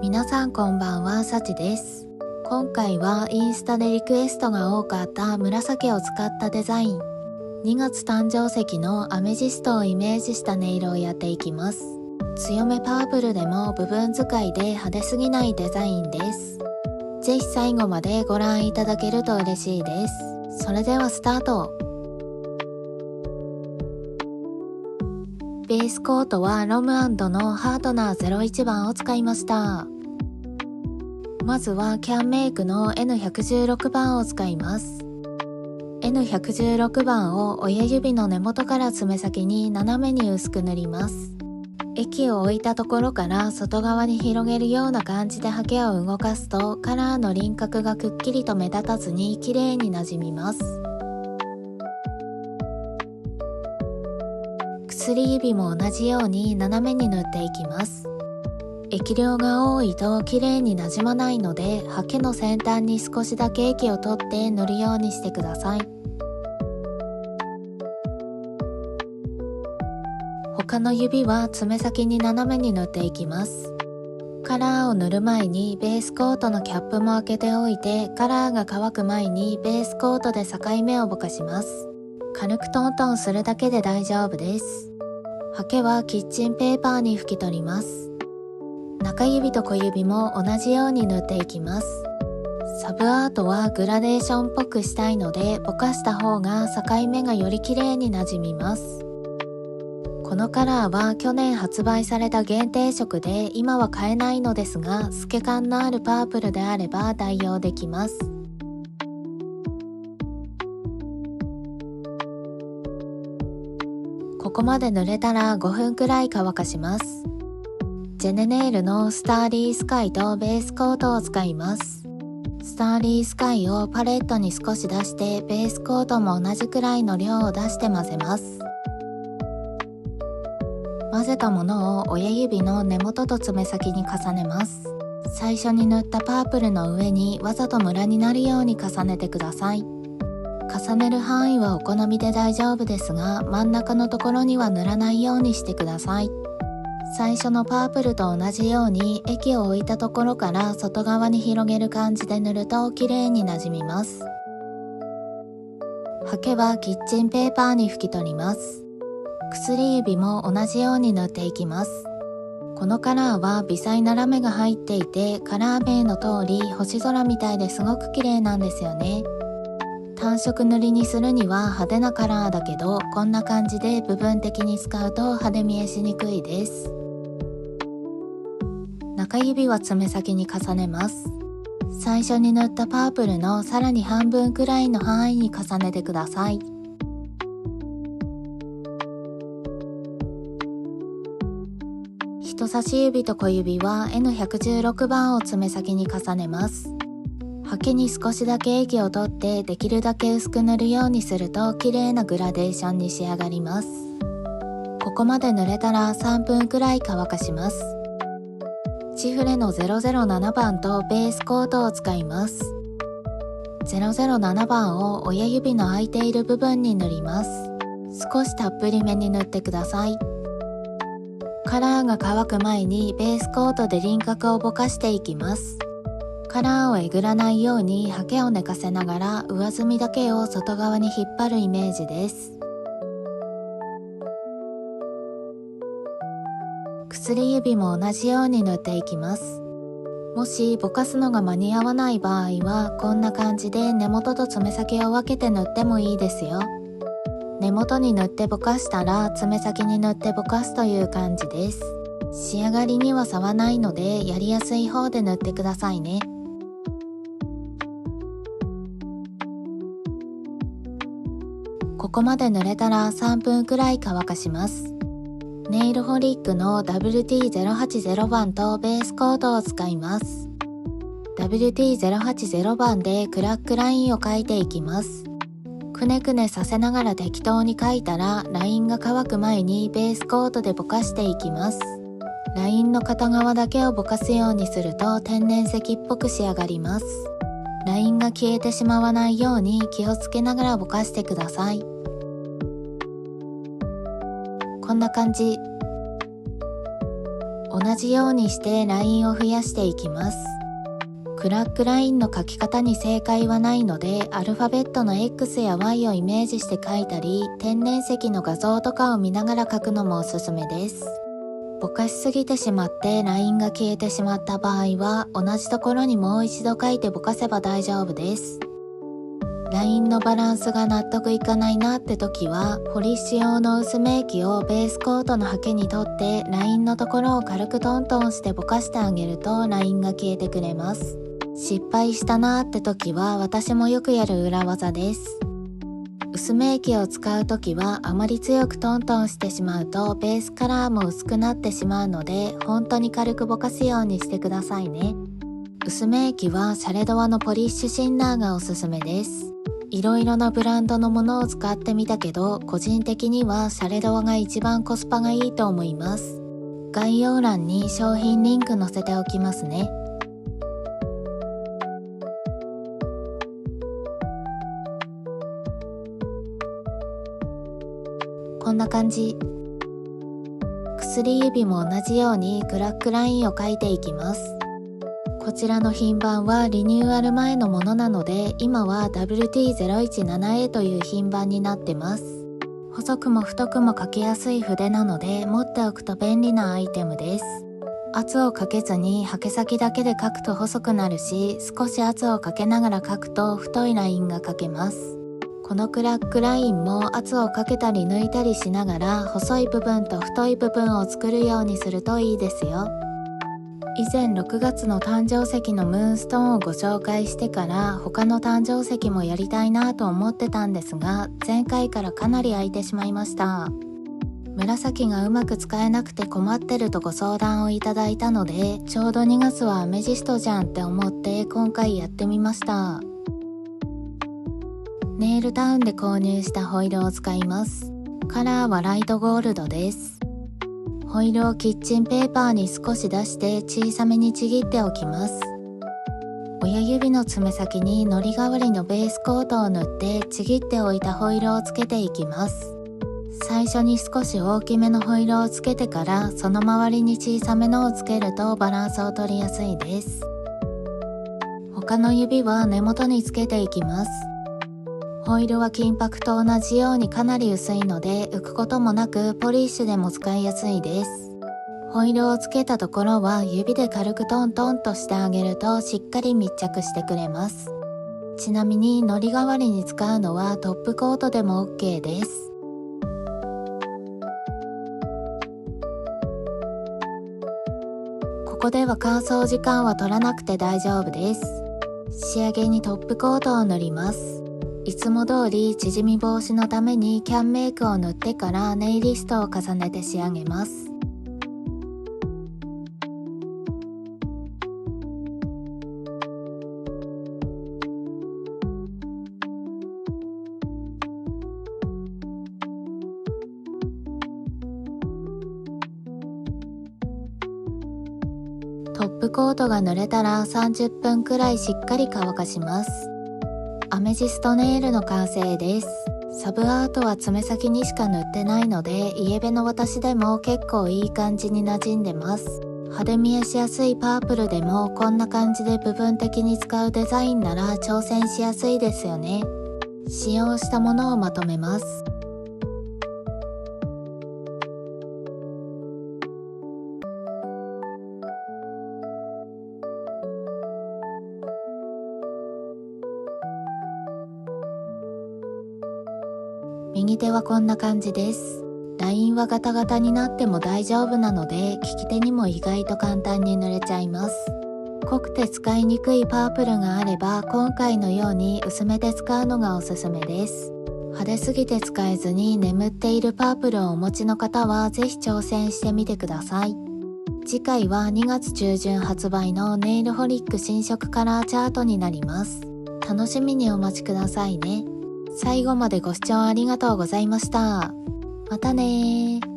皆さんこんばんは、さちです。今回はインスタでリクエストが多かった紫を使ったデザイン、2月誕生石のアメジストをイメージした音色をやっていきます。強めパープルでも部分使いで派手すぎないデザインです。ぜひ最後までご覧いただけると嬉しいです。それではスタート。ベースコートはロム&のハートナー01番を使いました。まずはキャンメイクの N116 番を使います。N116 番を親指の根元から爪先に斜めに薄く塗ります。液を置いたところから外側に広げるような感じでハケを動かすとカラーの輪郭がくっきりと目立たずに綺麗になじみます。薬指も同じように斜めに塗っていきます。液量が多いと綺麗になじまないので、ハケの先端に少しだけ液を取って塗るようにしてください。他の指は爪先に斜めに塗っていきます。カラーを塗る前にベースコートのキャップも開けておいて、カラーが乾く前にベースコートで境目をぼかします。軽くトントンするだけで大丈夫です。ハケはキッチンペーパーに拭き取ります。中指と小指も同じように塗っていきます。サブアートはグラデーションっぽくしたいので、ぼかした方が境目がより綺麗になじみます。このカラーは去年発売された限定色で今は買えないのですが、透け感のあるパープルであれば代用できます。ここまで塗れたら5分くらい乾かします。ジェネネイルのスターリースカイとベースコートを使います。スターリースカイをパレットに少し出して、ベースコートも同じくらいの量を出して混ぜます。混ぜたものを親指の根元と爪先に重ねます。最初に塗ったパープルの上にわざとムラになるように重ねてください。重ねる範囲はお好みで大丈夫ですが、真ん中のところには塗らないようにしてください。最初のパープルと同じように液を置いたところから外側に広げる感じで塗ると綺麗になじみます。ハケはキッチンペーパーに拭き取ります。薬指も同じように塗っていきます。このカラーは微細なラメが入っていて、カラー名の通り星空みたいですごく綺麗なんですよね。単色塗りにするには派手なカラーだけど、こんな感じで部分的に使うと派手見えしにくいです。中指は爪先に重ねます。最初に塗ったパープルのさらに半分くらいの範囲に重ねてください。人差し指と小指は N116 番を爪先に重ねます。ハケに少しだけ液を取ってできるだけ薄く塗るようにすると綺麗なグラデーションに仕上がります。ここまで塗れたら3分くらい乾かします。チフレの007番とベースコートを使います。007番を親指の空いている部分に塗ります。少したっぷりめに塗ってください。カラーが乾く前にベースコートで輪郭をぼかしていきます。カラーをえぐらないようにハケを寝かせながら上澄みだけを外側に引っ張るイメージです。薬指も同じように塗っていきます。もしぼかすのが間に合わない場合は、こんな感じで根元と爪先を分けて塗ってもいいですよ。根元に塗ってぼかしたら爪先に塗ってぼかすという感じです。仕上がりには差はないので、やりやすい方で塗ってくださいね。ここまで塗れたら3分くらい乾かします。ネイルホリックの WT080 番とベースコートを使います。WT080 番でクラックラインを描いていきます。くねくねさせながら適当に描いたら、ラインが乾く前にベースコートでぼかしていきます。ラインの片側だけをぼかすようにすると天然石っぽく仕上がります。ラインが消えてしまわないように気をつけながらぼかしてください。こんな感じ。同じようにしてラインを増やしていきます。クラックラインの書き方に正解はないので、アルファベットの X や Y をイメージして書いたり、天然石の画像とかを見ながら書くのもおすすめです。ぼかしすぎてしまってラインが消えてしまった場合は、同じところにもう一度書いてぼかせば大丈夫です。ラインのバランスが納得いかないなって時は、ポリッシュ用の薄め液をベースコートのハケに取ってラインのところを軽くトントンしてぼかしてあげるとラインが消えてくれます。失敗したなーって時は私もよくやる裏技です。薄め液を使う時はあまり強くトントンしてしまうとベースカラーも薄くなってしまうので、本当に軽くぼかすようにしてくださいね。薄め液はシャレドアのポリッシュシンナーがおすすめです。いろいろなブランドのものを使ってみたけど、個人的にはシャレドアが一番コスパがいいと思います。概要欄に商品リンク載せておきますね。こんな感じ。薬指も同じようにクラックラインを描いていきます。こちらの品番はリニューアル前のものなので、今は WT017A という品番になってます。細くも太くも描きやすい筆なので、持っておくと便利なアイテムです。圧をかけずにハケ先だけで描くと細くなるし、少し圧をかけながら描くと太いラインが描けます。このクラックラインも圧をかけたり抜いたりしながら細い部分と太い部分を作るようにするといいですよ。以前6月の誕生石のムーンストーンをご紹介してから他の誕生石もやりたいなと思ってたんですが、前回からかなり空いてしまいました。紫がうまく使えなくて困ってるとご相談をいただいたので、ちょうど2月はアメジストじゃんって思って今回やってみました。ネイルタウンで購入したホイールを使います。カラーはライトゴールドです。ホイールをキッチンペーパーに少し出して小さめにちぎっておきます。親指の爪先に糊代わりのベースコートを塗ってちぎっておいたホイールをつけていきます。最初に少し大きめのホイールをつけてからその周りに小さめのをつけるとバランスを取りやすいです。他の指は根元につけていきます。ホイールは金箔と同じようにかなり薄いので浮くこともなくポリッシュでも使いやすいです。ホイールをつけたところは指で軽くトントンとしてあげるとしっかり密着してくれます。ちなみに糊代わりに使うのはトップコートでも OK です。ここでは乾燥時間は取らなくて大丈夫です。仕上げにトップコートを塗ります。いつも通り縮み防止のためにキャンメイクを塗ってからネイリストを重ねて仕上げます。トップコートが塗れたら30分くらいしっかり乾かします。アメジストネイルの完成です。サブアートは爪先にしか塗ってないので、イエベの私でも結構いい感じに馴染んでます。派手見えしやすいパープルでもこんな感じで部分的に使うデザインなら挑戦しやすいですよね。使用したものをまとめます。右手はこんな感じです。ラインはガタガタになっても大丈夫なので、利き手にも意外と簡単に塗れちゃいます。濃くて使いにくいパープルがあれば、今回のように薄めで使うのがおすすめです。派手すぎて使えずに眠っているパープルをお持ちの方はぜひ挑戦してみてください。次回は2月中旬発売のネイルホリック新色カラーチャートになります。楽しみにお待ちくださいね。最後までご視聴ありがとうございました。またねー。